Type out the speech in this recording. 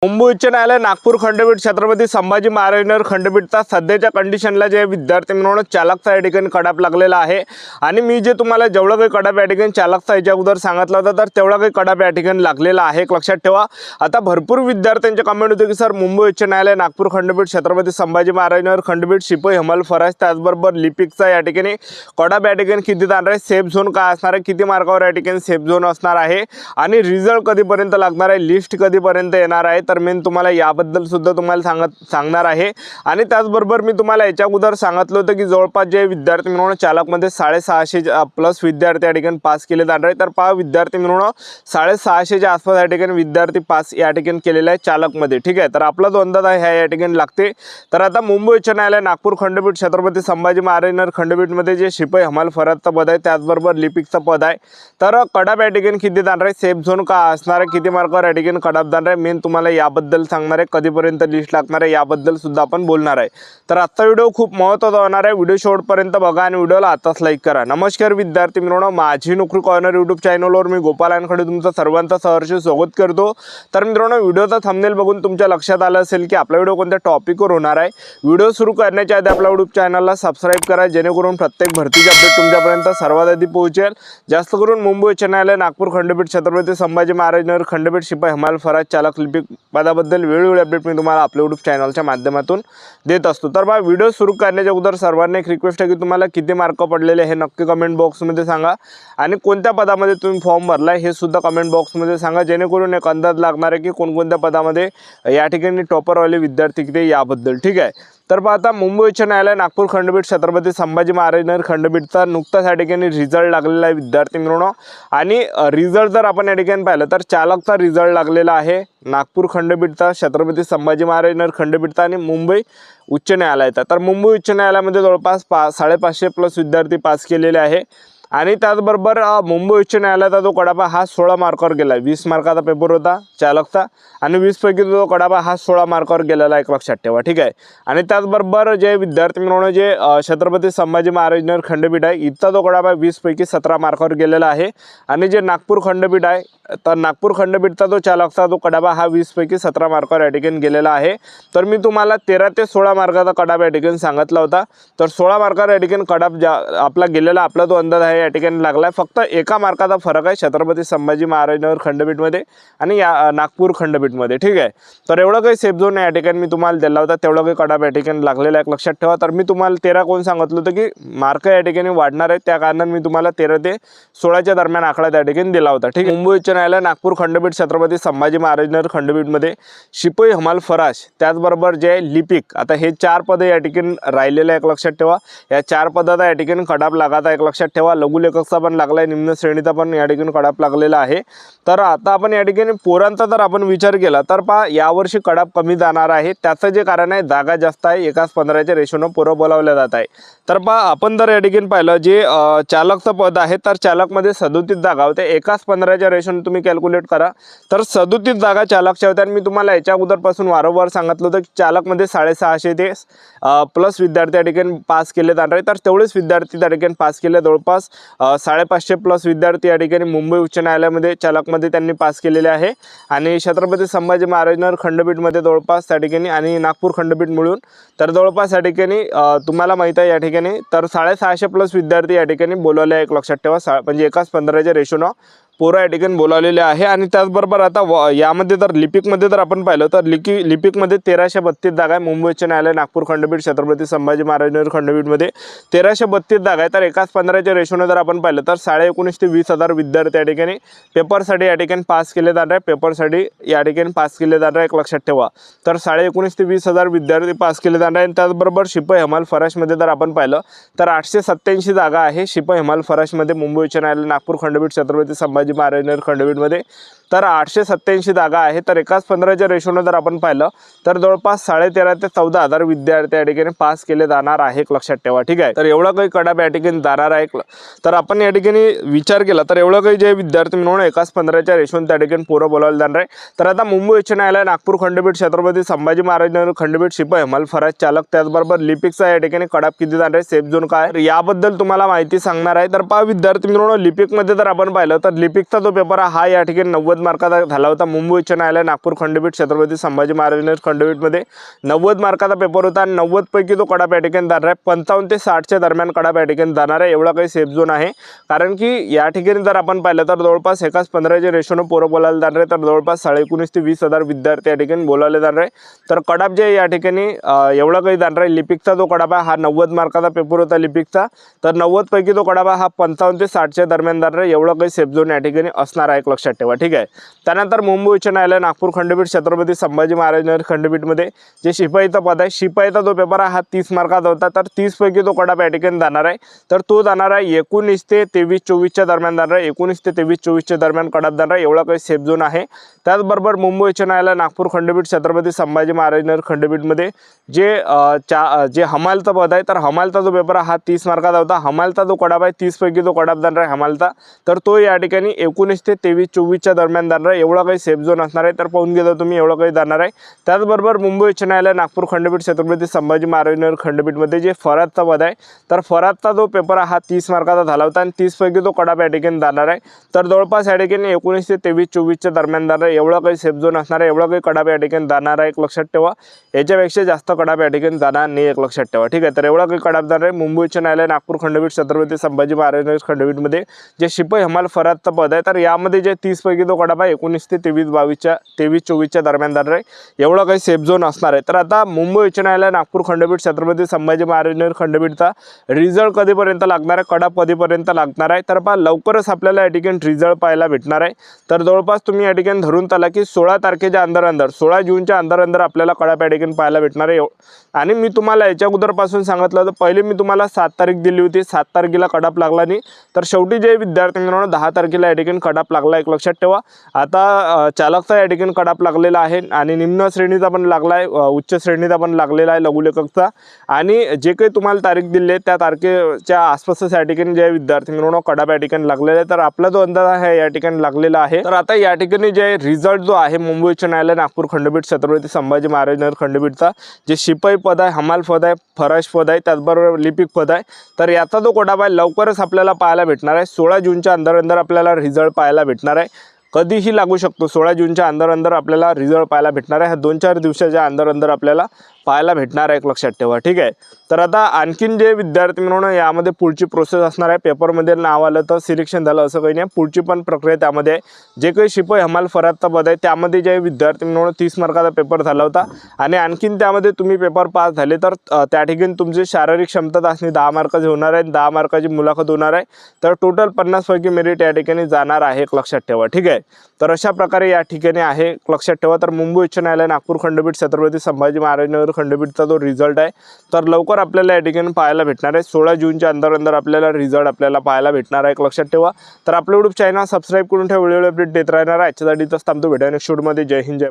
मुंबई उच्च न्यायालय नागपूर खंडपीठ छत्रपती संभाजी महाराज खंडपीठचा सध्याच्या कंडिशनला जे विद्यार्थी मिळून चालकचा या ठिकाणी कडाप लागलेला आहे। आणि मी जे तुम्हाला जेवढा काही कडाप या ठिकाणी चालकचा याच्या अगोदर सांगितलं होतं तर तेवढा काही कडाप या ठिकाणी लागलेला आहे। एक लक्षात ठेवा। आता भरपूर विद्यार्थ्यांचे कमेंट होते की सर मुंबई उच्च न्यायालय नागपूर खंडपीठ छत्रपती संभाजी महाराज खंडपीठ शिपाई हमाल फराज त्याचबरोबर लिपिकचा या ठिकाणी कडाप या ठिकाणी किती जाणार आहे, सेफ झोन काय असणार आहे, किती मार्कावर या ठिकाणी सेफ झोन असणार आहे आणि रिझल्ट कधीपर्यंत लागणार आहे, लिस्ट कधीपर्यंत येणार आहे, तर मी तुम्हाला याबद्दल सुद्धा तुम्हाला सांगणार आहे। आणि त्याचबरोबर मी तुम्हाला याच्या अगोदर सांगितलं होतं की जवळपास जे विद्यार्थी मिळून चालकमध्ये 650 प्लस विद्यार्थी या ठिकाणी पास केले जाणार आहे। तर पहा विद्यार्थी मिळून 650 च्या आसपास या ठिकाणी विद्यार्थी पास या ठिकाणी केलेला आहे चालकमध्ये। ठीक आहे, तर आपला जो अंदाज आहे या ठिकाणी लागते। तर आता मुंबई उच्च न्यायालय नागपूर खंडपीठ छत्रपती संभाजी महाराज खंडपीठमध्ये जे शिपाई हमाल फराजचं पद आहे त्याचबरोबर लिपिकचं पद आहे, तर कडाप या ठिकाणी किती जाणार आहे, सेफ झोन का असणार आहे, किती मार्कावर या ठिकाणी कडाप जाणार आहे, मेन तुम्हाला याबद्दल सांगणार आहे, कधीपर्यंत लिस्ट लागणार आहे याबद्दल सुद्धा आपण बोलणार आहे। तर आजचा व्हिडिओ खूप महत्त्वाचा होणार आहे। व्हिडिओ शेवटपर्यंत बघा आणि व्हिडिओला आताच लाईक करा। नमस्कार विद्यार्थी मित्रांनो, माझी नोकरी कॉर्नर यूट्यूब चॅनलवर मी गोपाल यांकडे तुमचं सर्वांचं सहर्ष स्वागत करतो। तर मित्रांनो, व्हिडिओचा थंबनेल बघून तुमच्या लक्षात आलं असेल की आपला व्हिडिओ कोणत्या टॉपिकवर होणार आहे। व्हिडिओ सुरू करण्याच्या आधी आपल्या यूट्यूब चॅनलला सबस्क्राइब करा जेणेकरून प्रत्येक भरतीचे अपडेट तुमच्यापर्यंत सर्वात आधी पोहोचेल। जास्त करून मुंबई उच्च न्यायालय नागपूर खंडपीठ छत्रपती संभाजी महाराज खंडपीठ शिपाई हमाल फराज चालक लिपिक पदाबद्दल वेळोवेळी अपडेट मी तुम्हाला आपल्या यूट्यूब चॅनलच्या माध्यमातून देत असतो। तर बा व्हिडिओ सुरू करण्याच्या अगोदर सर्वांना एक रिक्वेस्ट आहे की तुम्हाला किती मार्क पडलेले हे नक्की कमेंट बॉक्समध्ये सांगा आणि कोणत्या पदामध्ये तुम्ही फॉर्म भरलाय हे सुद्धा कमेंट बॉक्समध्ये सांगा जेणेकरून एक अंदाज लागणार आहे की कोणकोणत्या पदामध्ये या ठिकाणी टॉपरवाले विद्यार्थी किती याबद्दल। ठीक आहे, तर आता मुंबई उच्च न्यायालय नागपूर खंडपीठ छत्रपती संभाजी महाराज खंडपीठचा नुकताच या ठिकाणी रिझल्ट लागलेला आहे विद्यार्थी मित्रांनो। आणि रिझल्ट जर आपण या ठिकाणी पाहिलं तर चालकचा रिझल्ट लागलेला आहे नागपूर खंडपीठचा, छत्रपती संभाजी महाराज खंडपीठचा आणि मुंबई उच्च न्यायालयाचा। तर मुंबई उच्च न्यायालयामध्ये जवळपास 550 प्लस विद्यार्थी पास केलेले आहे। आणि त्याचबरोबर मुंबई उच्च न्यायालयाचा जो कडापा हा 16 मार्कावर गेला आहे। 20 मार्काचा पेपर होता चालकचा आणि 20 पैकी जो कडापा हा 16 मार्कावर गेलेला आहे, एक लक्षात ठेवा। ठीक आहे, आणि त्याचबरोबर जे विद्यार्थी मिळून जे छत्रपती संभाजी महाराज खंडपीठ आहे इथचा जो कडापा 20 पैकी 17 मार्कावर गेलेला आहे। आणि जे नागपूर खंडपीठ आहे तर नागपूर खंडपीठचा जो चालकचा जो कडापा हा 20 पैकी 17 मार्कावर या ठिकाणी गेलेला आहे। तर मी तुम्हाला 13 ते 16 मार्काचा कडाप या ठिकाणी सांगितला होता, तर 16 मार्कावर या ठिकाणी कडाप आपला गेलेला आपला जो अंदाज आहे या ठिकाणी लागलाय। फक्त एका मार्काचा फरक आहे छत्रपती संभाजी महाराज खंडपीठमध्ये आणि या नागपूर खंडपीठमध्ये। ठीक आहे, तर एवढं काही सेफ झोन या ठिकाणी मी तुम्हाला दिला होता, तेवढं काही कडाप या ठिकाणी लागलेला आहे, लक्षात ठेवा। तर मी तुम्हाला 13 कोण सांगितलं होतं की मार्क या ठिकाणी वाढणार आहे, त्या कारणाने मी तुम्हाला 13 ते 16च्या दरम्यान आकडा त्या ठिकाणी दिला होता। ठीक आहे, मुंबई उच्च न्यायालय नागपूर खंडपीठ छत्रपती संभाजी महाराज खंडपीठमध्ये शिपाई हमाल फराज त्याचबरोबर जे लिपिक, आता हे 4 पद या ठिकाणी राहिलेले आहे, एक लक्षात ठेवा। या 4 पदाचा या ठिकाणी कडाप लागायचा, एक लक्षात ठेवा। लघुलेखकचा पण लागलाय, निम्न श्रेणीचा पण या ठिकाणी कडाप लागलेला आहे। तर आता आपण या ठिकाणी पोरांचा जर आपण विचार केला तर पहा यावर्षी कडाप कमी जाणार आहे। त्याचं जे कारण आहे जागा जास्त आहे, एकाच 15च्या रेशोनं पोरं बोलावल्या जात आहे। तर पहा आपण जर या ठिकाणी पाहिलं जे चालकचं पद आहे तर चालकमध्ये 37 जागा होत्या, एकाच 15च्या रेशोनं तुम्ही कॅल्क्युलेट करा तर 37 जागा चालकच्या होत्या। आणि मी तुम्हाला याच्या अगोदरपासून वारंवार सांगितलं होतं की चालकमध्ये 650 ते प्लस विद्यार्थी या ठिकाणी पास केले जाणार आहे। तर तेवढेच विद्यार्थी त्या ठिकाणी पास केले, जवळपास 550 प्लस विद्यार्थी या ठिकाणी मुंबई उच्च न्यायालयामध्ये चालकमध्ये त्यांनी पास केलेले आहे। आणि छत्रपती संभाजी महाराज खंडपीठमध्ये जवळपास त्या ठिकाणी आणि नागपूर खंडपीठ मिळून तर जवळपास या ठिकाणी तुम्हाला माहिती आहे या ठिकाणी तर 650 प्लस विद्यार्थी या ठिकाणी बोलवले आहे, एक लक्षात ठेवा। म्हणजे एकाच 15च्या रेशोनं पोरं या ठिकाणी बोलावलेले आहे। आणि त्याचबरोबर आता यामध्ये जर लिपिकमध्ये जर आपण पाहिलं तर लिपिकमध्ये 1332 जागा आहे। मुंबई उच्च न्यायालय नागपूर खंडपीठ छत्रपती संभाजी महाराज खंडपीठमध्ये 1332 जागा आहे। तर एकाच 15च्या रेशोनं जर आपण पाहिलं तर 19,500 ते 20,000 विद्यार्थी या ठिकाणी पेपरसाठी या ठिकाणी पास केले जाणार आहे, पेपरसाठी या ठिकाणी पास केले जाणार आहे, एक लक्षात ठेवा। तर 19,500 ते 20,000 विद्यार्थी पास केले जाणार आहे। आणि त्याचबरोबर शिपाई हमाल फराजमध्ये जर आपण पाहिलं तर 887 जागा आहे शिपाई हमाल फराजमध्ये मुंबई उच्च न्यायालय नागपूर खंडपीठ छत्रपती संभाजी महाराज खंडपीठमध्ये तर 887 जागा आहे। तर एकाच 15च्या रेशोनं जर आपण पाहिलं तर जवळपास 13,500 ते 14,000 विद्यार्थी या ठिकाणी पास केले जाणार आहे, एक लक्षात ठेवा। ठीक आहे, तर एवढा काही कडाप या ठिकाणी जाणार आहे। तर आपण या ठिकाणी विचार केला तर एवढं काही जे विद्यार्थी म्हणून एकाच 15च्या रेशोनं त्या ठिकाणी पोरं बोलावले जाणार आहे। तर आता मुंबई उच्च न्यायालय नागपूर खंडपीठ छत्रपती संभाजी महाराज खंडपीठ शिपाई हमाल फराज चालक त्याचबरोबर लिपिकचा या ठिकाणी कडाप किती जाणार आहे, सेफ झोन काय याबद्दल तुम्हाला माहिती सांगणार आहे। तर पहा विद्यार्थी मित्रांनो, लिपिकमध्ये जर आपण पाहिलं तर लिपिकचा जो पेपर हा या ठिकाणी 90 90 मार्काचा झाला होता. मुंबई उच्च न्यायालय नागपूर खंडपीठ छत्रपती संभाजी महाराज खंडपीठमध्ये 90 मार्काचा पेपर होता आणि 90 पैकी तो कडाप या ठिकाणी जाणार आहे. 55 ते 60च्या दरम्यान कडाप या ठिकाणी जाणार आहे. एवढा काही सेफ झोन आहे, कारण की या ठिकाणी जर आपण पाहिलं तर जवळपास 1:15च्या रेशोनं पोरं बोलायला जाणार आहे. तर जवळपास 19,500 ते 20,000 विद्यार्थी या ठिकाणी बोलावले जाणार आहे. तर कडाप जे या ठिकाणी एवढा काही जाणार आहे. लिपिकचा जो कडाप आहे हा 90 मार्काचा पेपर होता लिपिकचा. तर 90 पैकी तो कडाप हा 55 ते 60च्या दरम्यान जाणार आहे. एवढा काही सेफ झोन या ठिकाणी असणार आहे, एक लक्षात ठेवा. ठीक आहे. त्यानंतर मुंबई उच्च न्यायालय नागपूर खंडपीठ छत्रपती संभाजी महाराज खंडपीठमध्ये जे शिपाईचं पद आहे, शिपाईचा जो पेपर आहे हा 30 मार्काचा होता. तर 30 पैकी तो कडाप या ठिकाणी जाणार आहे. तर तो जाणार आहे 19 ते 23-24च्या दरम्यान जाणार आहे. 19 ते 23-24च्या दरम्यान कडाप जाणार आहे. एवढा काही सेफ झोन आहे. त्याचबरोबर मुंबई उच्च न्यायालय नागपूर खंडपीठ छत्रपती संभाजी महाराज खंडपीठमध्ये जे हमालचं पद आहे, तर हमालचा जो पेपर हा 30 मार्काचा होता. हमालचा जो कडाप आहे 30 पैकी तो कडाप जाणार आहे हमालचा. तर तो या ठिकाणी 19 ते 23-24च्या दरम्यान जाणार आहे. एवढा काही सेफ झोन असणार आहे. तर पाहून घेता तुम्ही, एवढं काही जाणार आहे. त्याचबरोबर मुंबई उच्च न्यायालय नागपूर खंडपीठ छत्रपती संभाजी महाराज खंडपीठमध्ये जे फरादचा पद आहे, तर फरादचा जो पेपर हा 30 मार्काचा झाला होता आणि 30 पैकी तो कडाप या ठिकाणी जाणार आहे. तर जवळपास या ठिकाणी 19 ते 23-24च्या दरम्यान जाणार आहे. एवढा काही सेफ झोन असणार आहे. एवढा काही कडाप या ठिकाणी जाणार आहे, एक लक्षात ठेवा. याच्यापेक्षा जास्त कडाप या ठिकाणी जाणार नाही, एक लक्षात ठेवा. ठीक आहे. तर एवढा काही कडाप जाणार आहे. मुंबई उच्च न्यायालय नागपूर खंडपीठ छत्रपती संभाजी महाराज खंडपीठमध्ये जे शिपाई हमाल फरादचं पद आहे, तर यामध्ये जे 30 पैकी तो कडाप आहे 19 ते 23-24च्या दरम्यान जाणार आहे. एवढा काही सेफ झोन असणार आहे. तर आता मुंबई उच्च न्यायालय नागपूर खंडपीठ छत्रपती संभाजी महाराज खंडपीठचा रिझल्ट कधीपर्यंत लागणार आहे, कडाप कधीपर्यंत लागणार आहे, तर लवकरच आपल्याला या ठिकाणी रिझल्ट पाहायला भेटणार आहे. तर जवळपास तुम्ही या ठिकाणी धरून चला की 16 तारखेच्या अंदर 16 जूनच्या अंदर आपल्याला कडाप या ठिकाणी पाहायला भेटणार आहे. आणि मी तुम्हाला याच्या अगोदरपासून सांगितलं होतं, पहिले मी तुम्हाला 7 तारीख दिली होती, 7 तारखेला कडाप लागला नाही. तर शेवटी जे विद्यार्थी मित्रांनो 10 तारखेला या ठिकाणी कडाप लागला, एक लक्षात ठेवा. आता चालकचा या ठिकाणी कडाप लागलेला आहे आणि निम्न श्रेणीचा पण लागला आहे, उच्च श्रेणीचा पण लागलेला आहे, लघुलेखकचा. आणि जे काही तुम्हाला तारीख दिली आहे त्या तारखेच्या आसपासच या ठिकाणी जे विद्यार्थी मित्रांनो कडाप या ठिकाणी लागलेला आहे. तर आपला जो अंदाज आहे या ठिकाणी लागलेला आहे. तर आता या ठिकाणी जे रिझल्ट जो आहे मुंबई उच्च न्यायालय नागपूर खंडपीठ छत्रपती संभाजी महाराज खंडपीठचा जे शिपाई पद आहे, हमाल पद आहे, फराश पद आहे, त्याचबरोबर लिपिक पद आहे, तर याचा जो कडाप आहे लवकरच आपल्याला पाहायला भेटणार आहे. 16 जूनच्या अंदर आपल्याला रिझल्ट पाहायला भेटणार आहे. कधीही लागू शकतो. 16 जूनच्या अंदर आपल्याला रिझल्ट पाहायला भेटणार आहे. 2-4 दिवसाच्या अंदर आपल्याला पाहायला भेटणार आहे, एक लक्षात ठेवा. ठीक आहे. तर आता आणखीन जे विद्यार्थी मित्रांनो यामध्ये पुढची प्रोसेस असणार आहे. पेपरमध्ये नाव आलं तर सिलेक्शन झालं असं काही नाही. पुढची पण प्रक्रिया त्यामध्ये आहे. जे काही शिपाई हमाल फरादचा पद आहे त्यामध्ये जे विद्यार्थी मित्रांनो 30 मार्काचा पेपर झाला होता आणि आणखीन त्यामध्ये तुम्ही पेपर पास झाले तर त्या ठिकाणी तुमची शारीरिक क्षमता चाचणी 10 मार्काची होणार आहे, 10 मार्काची मुलाखत होणार आहे. तर टोटल 50 पैकी मेरिट या ठिकाणी जाणार आहे, एक लक्षात ठेवा. ठीक आहे. तर अशा प्रकारे या ठिकाणी आहे, लक्षात ठेवा. तर मुंबई उच्च न्यायालय नागपूर खंडपीठ छत्रपती संभाजी महाराज खंडपीठचा जो रिझल्ट आहे तर लवकर आपल्याला या ठिकाणी पाहायला भेटणार आहे. 16 जूनच्या अंदर आपल्याला रिझल्ट आपल्याला पाहायला भेटणार आहे, एक लक्षात ठेवा. तर आपलं यूट्यूब चॅनल सबस्क्राईब करून ठेवा. व्हिडिओ अपडेट देत राहणार आहे. याच्यासाठी थांबतो. भेटूया नेक्स्ट व्हिडिओमध्ये. जय हिंद, जय